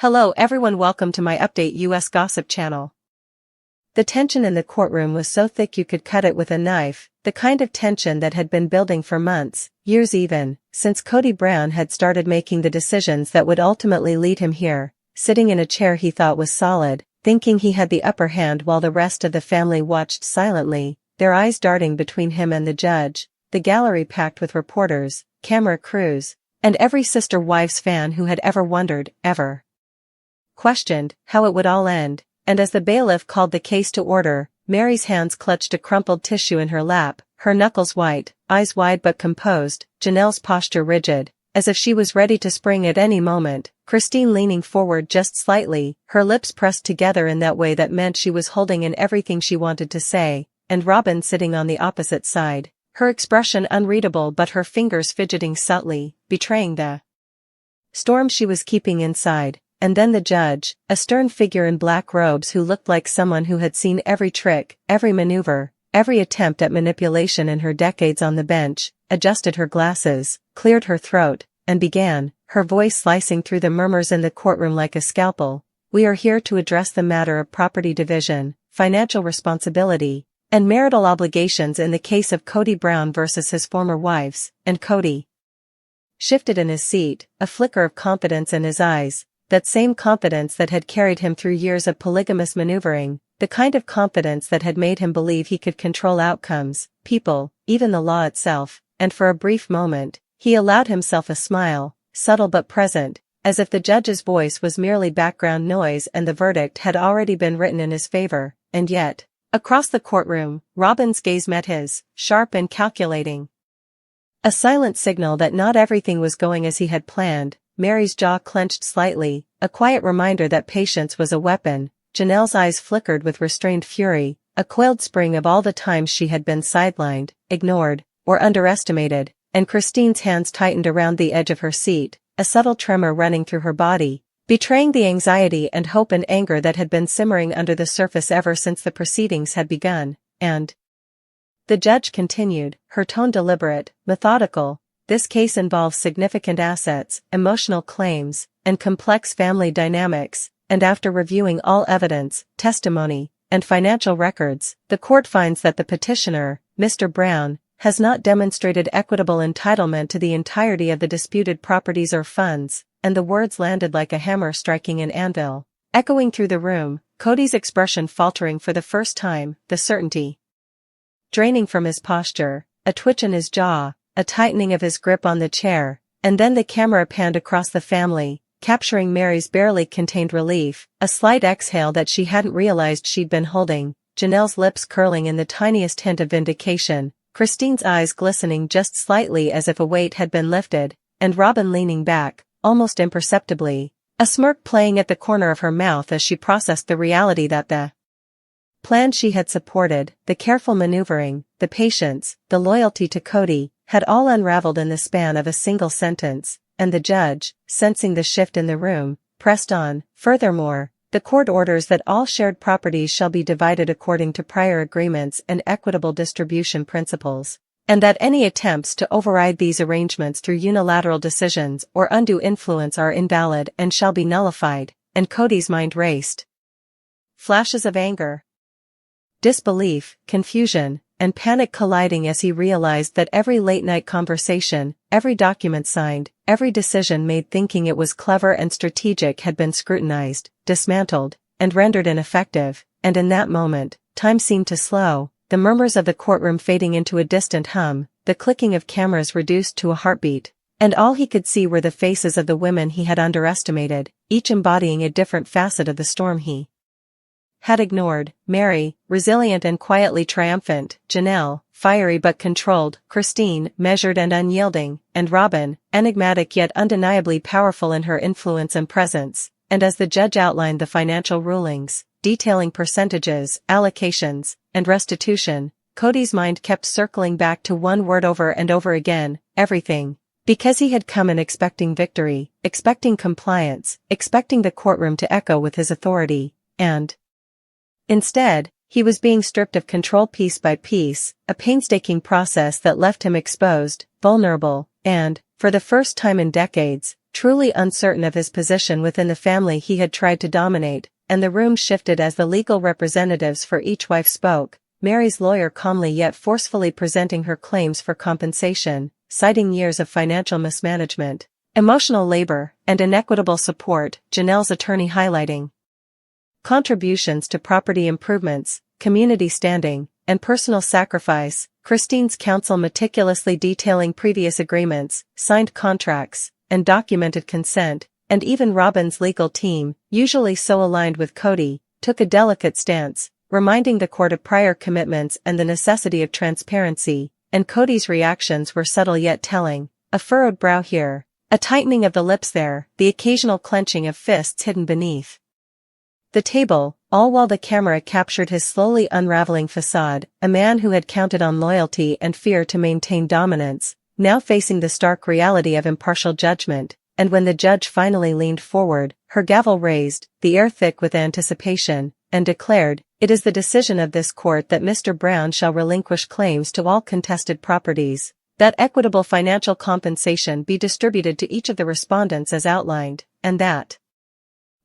Hello everyone, welcome to my update US gossip channel. The tension in the courtroom was so thick you could cut it with a knife, the kind of tension that had been building for months, years even, since Kody Brown had started making the decisions that would ultimately lead him here, sitting in a chair he thought was solid, thinking he had the upper hand while the rest of the family watched silently, their eyes darting between him and the judge, the gallery packed with reporters, camera crews, and every Sister Wives fan who had ever wondered, ever questioned, how it would all end. And as the bailiff called the case to order, Mary's hands clutched a crumpled tissue in her lap, her knuckles white, eyes wide but composed, Janelle's posture rigid, as if she was ready to spring at any moment, Christine leaning forward just slightly, her lips pressed together in that way that meant she was holding in everything she wanted to say, and Robin sitting on the opposite side, her expression unreadable but her fingers fidgeting subtly, betraying the storm she was keeping inside. And then the judge, a stern figure in black robes who looked like someone who had seen every trick, every maneuver, every attempt at manipulation in her decades on the bench, adjusted her glasses, cleared her throat, and began, her voice slicing through the murmurs in the courtroom like a scalpel. We are here to address the matter of property division, financial responsibility, and marital obligations in the case of Kody Brown versus his former wives, and Kody shifted in his seat, a flicker of confidence in his eyes. That same confidence that had carried him through years of polygamous maneuvering, the kind of confidence that had made him believe he could control outcomes, people, even the law itself, and for a brief moment, he allowed himself a smile, subtle but present, as if the judge's voice was merely background noise and the verdict had already been written in his favor, and yet, across the courtroom, Robin's gaze met his, sharp and calculating. A silent signal that not everything was going as he had planned. Mary's jaw clenched slightly, a quiet reminder that patience was a weapon. Janelle's eyes flickered with restrained fury, a coiled spring of all the times she had been sidelined, ignored, or underestimated, and Christine's hands tightened around the edge of her seat, a subtle tremor running through her body, betraying the anxiety and hope and anger that had been simmering under the surface ever since the proceedings had begun, and the judge continued, her tone deliberate, methodical. This case involves significant assets, emotional claims, and complex family dynamics, and after reviewing all evidence, testimony, and financial records, the court finds that the petitioner, Mr. Brown, has not demonstrated equitable entitlement to the entirety of the disputed properties or funds, and the words landed like a hammer striking an anvil, echoing through the room, Kody's expression faltering for the first time, the certainty draining from his posture, a twitch in his jaw, a tightening of his grip on the chair, and then the camera panned across the family, capturing Mary's barely contained relief, a slight exhale that she hadn't realized she'd been holding, Janelle's lips curling in the tiniest hint of vindication, Christine's eyes glistening just slightly as if a weight had been lifted, and Robin leaning back, almost imperceptibly, a smirk playing at the corner of her mouth as she processed the reality that the plan she had supported, the careful maneuvering, the patience, the loyalty to Kody, had all unraveled in the span of a single sentence, and the judge, sensing the shift in the room, pressed on. Furthermore, the court orders that all shared properties shall be divided according to prior agreements and equitable distribution principles, and that any attempts to override these arrangements through unilateral decisions or undue influence are invalid and shall be nullified, and Kody's mind raced. Flashes of anger, disbelief, confusion, and panic colliding as he realized that every late-night conversation, every document signed, every decision made thinking it was clever and strategic had been scrutinized, dismantled, and rendered ineffective, and in that moment, time seemed to slow, the murmurs of the courtroom fading into a distant hum, the clicking of cameras reduced to a heartbeat, and all he could see were the faces of the women he had underestimated, each embodying a different facet of the storm he had ignored. Mary, resilient and quietly triumphant, Janelle, fiery but controlled, Christine, measured and unyielding, and Robin, enigmatic yet undeniably powerful in her influence and presence, and as the judge outlined the financial rulings, detailing percentages, allocations, and restitution, Kody's mind kept circling back to one word over and over again, everything. Because he had come in expecting victory, expecting compliance, expecting the courtroom to echo with his authority, and instead, he was being stripped of control piece by piece, a painstaking process that left him exposed, vulnerable, and, for the first time in decades, truly uncertain of his position within the family he had tried to dominate, and the room shifted as the legal representatives for each wife spoke, Mary's lawyer calmly yet forcefully presenting her claims for compensation, citing years of financial mismanagement, emotional labor, and inequitable support, Janelle's attorney highlighting contributions to property improvements, community standing, and personal sacrifice, Christine's counsel meticulously detailing previous agreements, signed contracts, and documented consent, and even Robin's legal team, usually so aligned with Kody, took a delicate stance, reminding the court of prior commitments and the necessity of transparency, and Kody's reactions were subtle yet telling, a furrowed brow here, a tightening of the lips there, the occasional clenching of fists hidden beneath the table, all while the camera captured his slowly unraveling facade, a man who had counted on loyalty and fear to maintain dominance, now facing the stark reality of impartial judgment, and when the judge finally leaned forward, her gavel raised, the air thick with anticipation, and declared, "It is the decision of this court that Mr. Brown shall relinquish claims to all contested properties, that equitable financial compensation be distributed to each of the respondents as outlined, and that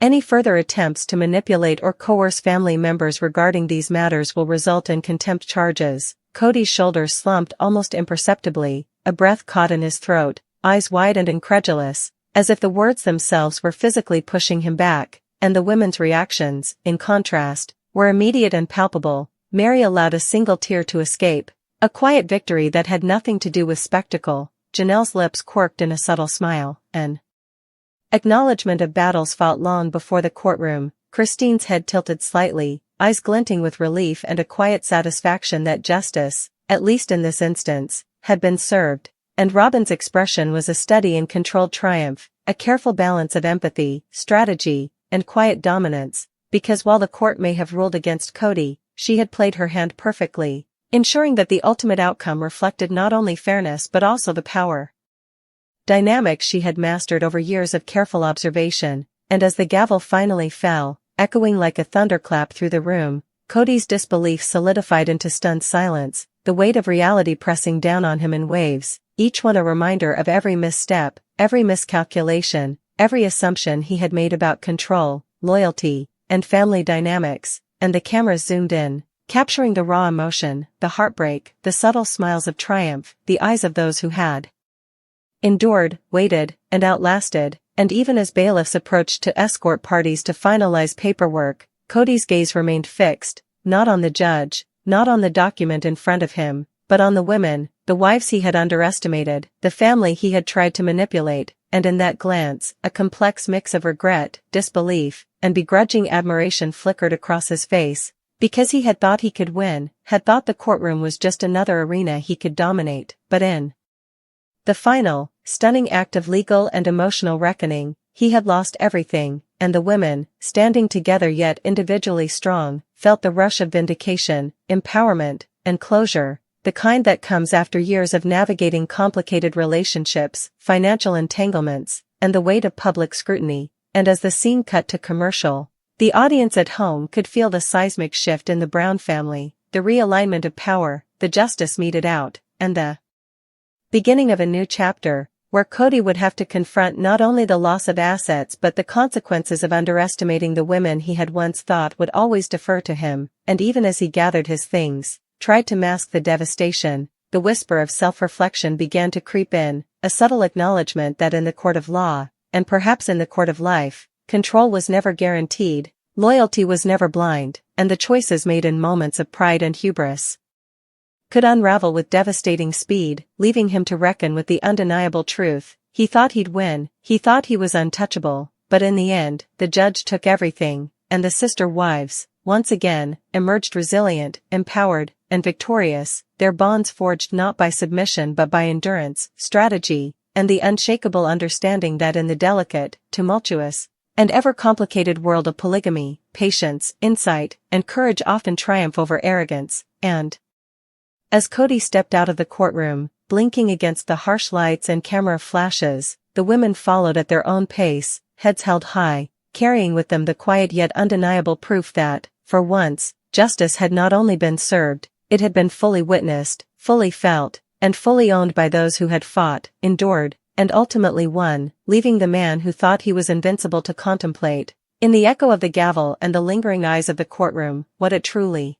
any further attempts to manipulate or coerce family members regarding these matters will result in contempt charges." Kody's shoulders slumped almost imperceptibly, a breath caught in his throat, eyes wide and incredulous, as if the words themselves were physically pushing him back, and the women's reactions, in contrast, were immediate and palpable. Mary allowed a single tear to escape, a quiet victory that had nothing to do with spectacle. Janelle's lips quirked in a subtle smile, an acknowledgement of battles fought long before the courtroom. Christine's head tilted slightly, eyes glinting with relief and a quiet satisfaction that justice, at least in this instance, had been served, and Robin's expression was a steady and controlled triumph, a careful balance of empathy, strategy, and quiet dominance, because while the court may have ruled against Kody, she had played her hand perfectly, ensuring that the ultimate outcome reflected not only fairness but also the power dynamics she had mastered over years of careful observation. And as the gavel finally fell, echoing like a thunderclap through the room, Kody's disbelief solidified into stunned silence, the weight of reality pressing down on him in waves, each one a reminder of every misstep, every miscalculation, every assumption he had made about control, loyalty, and family dynamics. And the cameras zoomed in, capturing the raw emotion, the heartbreak, the subtle smiles of triumph, the eyes of those who had endured, waited, and outlasted. And even as bailiffs approached to escort parties to finalize paperwork, Kody's gaze remained fixed, not on the judge, not on the document in front of him, but on the women, the wives he had underestimated, the family he had tried to manipulate, and in that glance, a complex mix of regret, disbelief, and begrudging admiration flickered across his face, because he had thought he could win, had thought the courtroom was just another arena he could dominate, but in the final, stunning act of legal and emotional reckoning, he had lost everything, and the women, standing together yet individually strong, felt the rush of vindication, empowerment, and closure, the kind that comes after years of navigating complicated relationships, financial entanglements, and the weight of public scrutiny. And as the scene cut to commercial, the audience at home could feel the seismic shift in the Brown family, the realignment of power, the justice meted out, and the beginning of a new chapter, where Kody would have to confront not only the loss of assets but the consequences of underestimating the women he had once thought would always defer to him. And even as he gathered his things, tried to mask the devastation, the whisper of self-reflection began to creep in, a subtle acknowledgement that in the court of law, and perhaps in the court of life, control was never guaranteed, loyalty was never blind, and the choices made in moments of pride and hubris could unravel with devastating speed, leaving him to reckon with the undeniable truth. He thought he'd win, he thought he was untouchable, but in the end, the judge took everything, and the sister wives, once again, emerged resilient, empowered, and victorious, their bonds forged not by submission but by endurance, strategy, and the unshakable understanding that in the delicate, tumultuous, and ever-complicated world of polygamy, patience, insight, and courage often triumph over arrogance. And as Kody stepped out of the courtroom, blinking against the harsh lights and camera flashes, the women followed at their own pace, heads held high, carrying with them the quiet yet undeniable proof that, for once, justice had not only been served, it had been fully witnessed, fully felt, and fully owned by those who had fought, endured, and ultimately won, leaving the man who thought he was invincible to contemplate, in the echo of the gavel and the lingering eyes of the courtroom, what it truly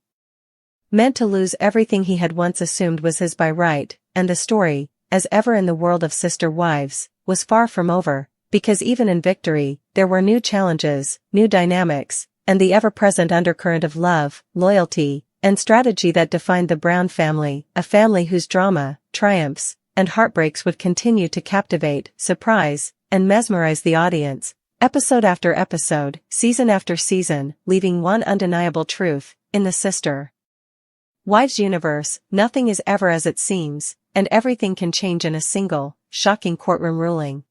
meant to lose everything he had once assumed was his by right, and the story, as ever in the world of sister wives, was far from over, because even in victory, there were new challenges, new dynamics, and the ever-present undercurrent of love, loyalty, and strategy that defined the Brown family, a family whose drama, triumphs, and heartbreaks would continue to captivate, surprise, and mesmerize the audience, episode after episode, season after season, leaving one undeniable truth: in the sister wives universe, nothing is ever as it seems, and everything can change in a single, shocking courtroom ruling.